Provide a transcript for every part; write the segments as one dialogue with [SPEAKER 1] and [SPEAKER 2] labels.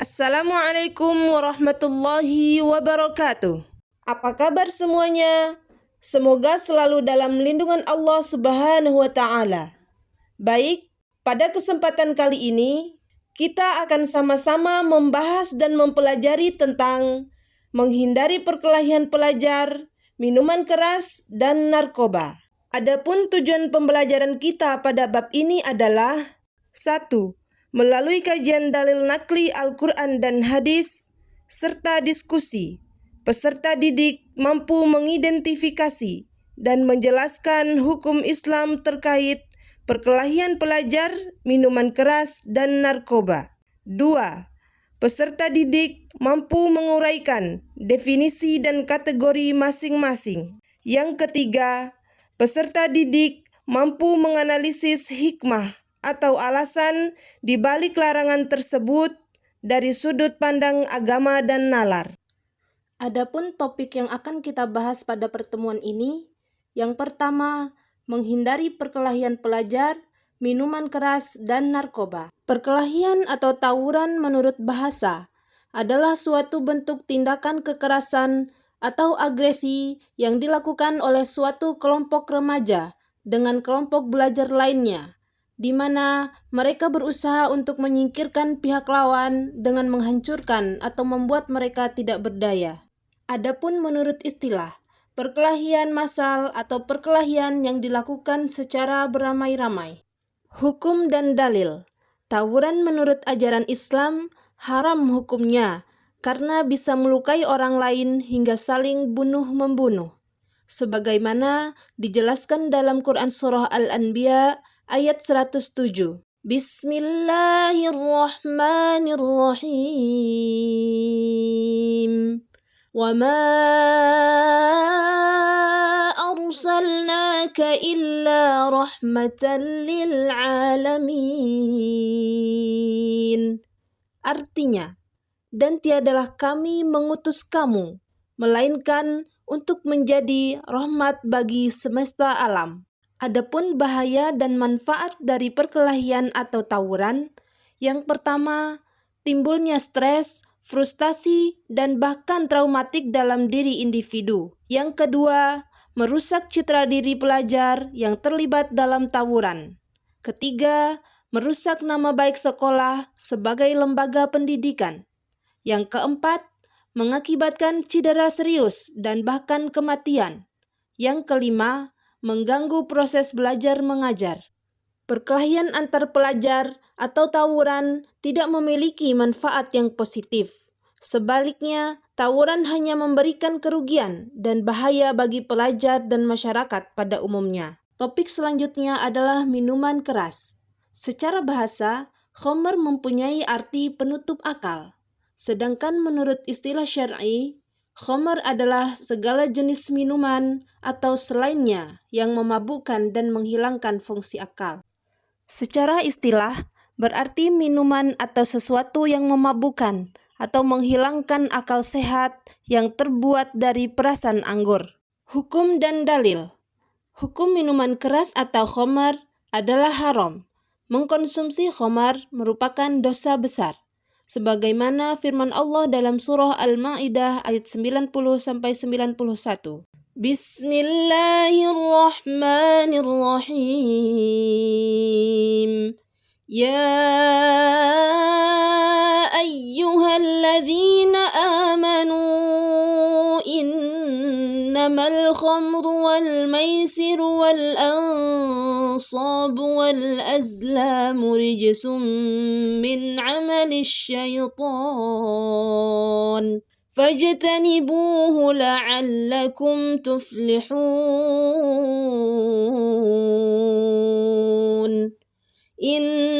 [SPEAKER 1] Assalamualaikum warahmatullahi wabarakatuh. Apa kabar semuanya? Semoga selalu dalam lindungan Allah Subhanahu wa Ta'ala. Baik, pada kesempatan kali ini kita akan sama-sama membahas dan mempelajari tentang menghindari perkelahian pelajar, minuman keras, dan narkoba. Adapun tujuan pembelajaran kita pada bab ini adalah 1. Melalui kajian dalil nakli Al-Quran dan hadis, serta diskusi, peserta didik mampu mengidentifikasi dan menjelaskan hukum Islam terkait perkelahian pelajar, minuman keras, dan narkoba. 2. Peserta didik mampu menguraikan definisi dan kategori masing-masing. Yang ketiga, peserta didik mampu menganalisis hikmah atau alasan di balik larangan tersebut dari sudut pandang agama dan nalar. Adapun topik yang akan kita bahas pada pertemuan ini, yang pertama, menghindari perkelahian pelajar, minuman keras, dan narkoba. Perkelahian atau tawuran menurut bahasa adalah suatu bentuk tindakan kekerasan atau agresi yang dilakukan oleh suatu kelompok remaja dengan kelompok belajar lainnya, di mana mereka berusaha untuk menyingkirkan pihak lawan dengan menghancurkan atau membuat mereka tidak berdaya. Adapun menurut istilah, perkelahian massal atau perkelahian yang dilakukan secara beramai-ramai. Hukum dan dalil. Tawuran menurut ajaran Islam haram hukumnya karena bisa melukai orang lain hingga saling bunuh-membunuh. Sebagaimana dijelaskan dalam Quran Surah Al-Anbiya ayat 107. Bismillahirrahmanirrahim. Wa ma arsalnaka illa rahmatan lil alamin. Artinya, dan tiadalah kami mengutus kamu, melainkan untuk menjadi rahmat bagi semesta alam. Adapun bahaya dan manfaat dari perkelahian atau tawuran, yang pertama, timbulnya stres, frustasi, dan bahkan traumatik dalam diri individu. Yang kedua, merusak citra diri pelajar yang terlibat dalam tawuran. Ketiga, merusak nama baik sekolah sebagai lembaga pendidikan. Yang keempat, mengakibatkan cedera serius dan bahkan kematian. Yang kelima, mengganggu proses belajar mengajar. Perkelahian antar pelajar atau tawuran tidak memiliki manfaat yang positif. Sebaliknya, tawuran hanya memberikan kerugian dan bahaya bagi pelajar dan masyarakat pada umumnya. Topik selanjutnya adalah minuman keras. Secara bahasa, khamr mempunyai arti penutup akal. Sedangkan menurut istilah syar'i, khamr adalah segala jenis minuman atau selainnya yang memabukkan dan menghilangkan fungsi akal. Secara istilah, berarti minuman atau sesuatu yang memabukkan atau menghilangkan akal sehat yang terbuat dari perasan anggur. Hukum dan dalil. Hukum minuman keras atau khamr adalah haram. Mengkonsumsi khamr merupakan dosa besar. Sebagaimana firman Allah dalam surah Al-Maidah ayat 90-91. Bismillahirrahmanirrahim. Ya ayyuhalladzina amanu innamal khamru wal maisiru wal ansabu wal azlamu rijsum min amalis syaitan fajtanibuhu la'allakum tuflihun. Innama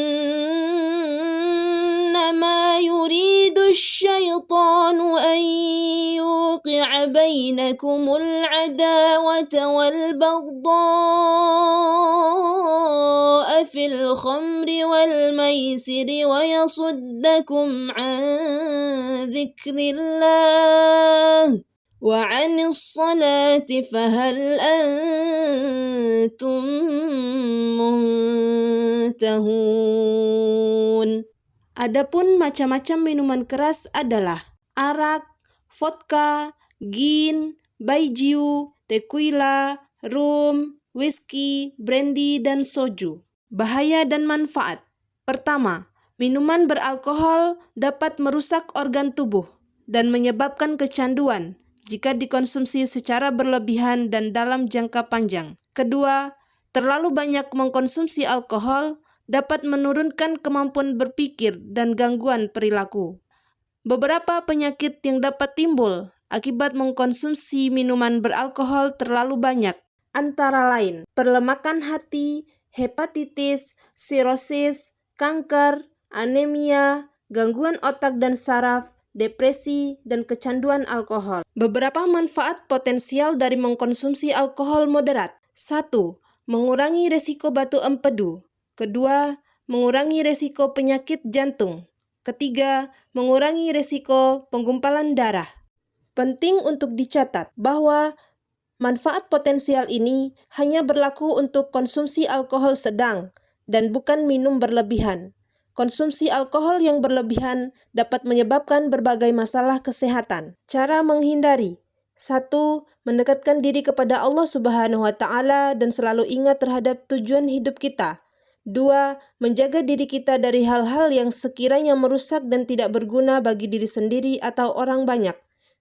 [SPEAKER 1] yuridu asyaitanu an yuqi'a bainakumul adawata wal baghdha'a fil khamri wal maisiri wa yasuddakum an dzikrillah wa 'anis salati fahal antum muntahun. Adapun macam-macam minuman keras adalah arak, vodka, gin, baijiu, tequila, rum, whisky, brandy, dan soju. Bahaya dan manfaat. Pertama, minuman beralkohol dapat merusak organ tubuh dan menyebabkan kecanduan jika dikonsumsi secara berlebihan dan dalam jangka panjang. Kedua, terlalu banyak mengkonsumsi alkohol dapat menurunkan kemampuan berpikir dan gangguan perilaku. Beberapa penyakit yang dapat timbul akibat mengkonsumsi minuman beralkohol terlalu banyak, antara lain perlemakan hati, hepatitis, sirosis, kanker, anemia, gangguan otak dan saraf, depresi, dan kecanduan alkohol. Beberapa manfaat potensial dari mengkonsumsi alkohol moderat. 1. Mengurangi risiko batu empedu. Kedua, mengurangi risiko penyakit jantung. Ketiga, mengurangi risiko penggumpalan darah. Penting untuk dicatat bahwa manfaat potensial ini hanya berlaku untuk konsumsi alkohol sedang dan bukan minum berlebihan. Konsumsi alkohol yang berlebihan dapat menyebabkan berbagai masalah kesehatan. Cara menghindari. 1. Mendekatkan diri kepada Allah Subhanahu wa Ta'ala dan selalu ingat terhadap tujuan hidup kita. 2. Menjaga diri kita dari hal-hal yang sekiranya merusak dan tidak berguna bagi diri sendiri atau orang banyak.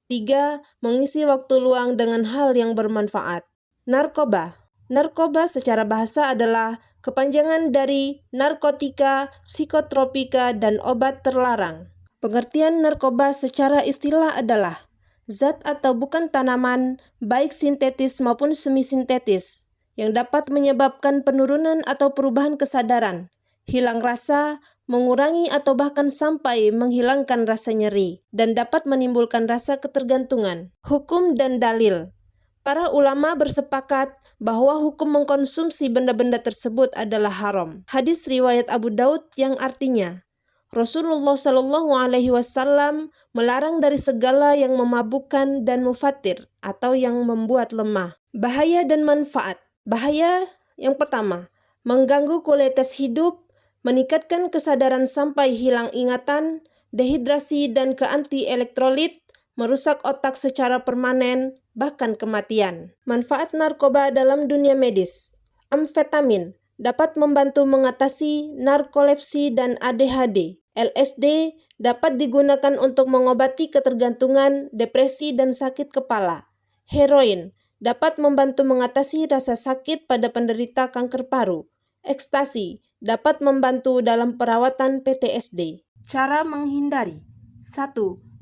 [SPEAKER 1] 3. Mengisi waktu luang dengan hal yang bermanfaat. Narkoba. Narkoba secara bahasa adalah kepanjangan dari narkotika, psikotropika, dan obat terlarang. Pengertian narkoba secara istilah adalah zat atau bukan tanaman, baik sintetis maupun semi-sintetis, yang dapat menyebabkan penurunan atau perubahan kesadaran, hilang rasa, mengurangi atau bahkan sampai menghilangkan rasa nyeri, dan dapat menimbulkan rasa ketergantungan. Hukum dan dalil. Para ulama bersepakat bahwa hukum mengkonsumsi benda-benda tersebut adalah haram. Hadis riwayat Abu Daud yang artinya, Rasulullah Shallallahu Alaihi Wasallam melarang dari segala yang memabukkan dan mufatir atau yang membuat lemah. Bahaya dan manfaat. Bahaya yang pertama, mengganggu kualitas hidup, meningkatkan kesadaran sampai hilang ingatan, dehidrasi dan ke-anti elektrolit, merusak otak secara permanen, bahkan kematian. Manfaat narkoba dalam dunia medis. Amfetamin dapat membantu mengatasi narkolepsi dan ADHD. LSD dapat digunakan untuk mengobati ketergantungan, depresi, dan sakit kepala. Heroin dapat membantu mengatasi rasa sakit pada penderita kanker paru. Ekstasi dapat membantu dalam perawatan PTSD. Cara menghindari. 1.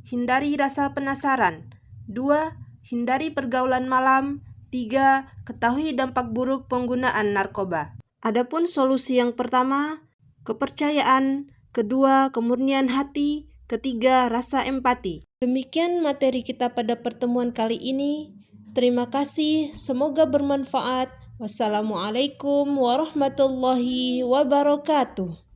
[SPEAKER 1] Hindari rasa penasaran. 2. Hindari pergaulan malam. 3. Ketahui dampak buruk penggunaan narkoba. Adapun solusi yang pertama, kepercayaan. Kedua, kemurnian hati. Ketiga, rasa empati. Demikian materi kita pada pertemuan kali ini. Terima kasih, semoga bermanfaat. Wassalamualaikum warahmatullahi wabarakatuh.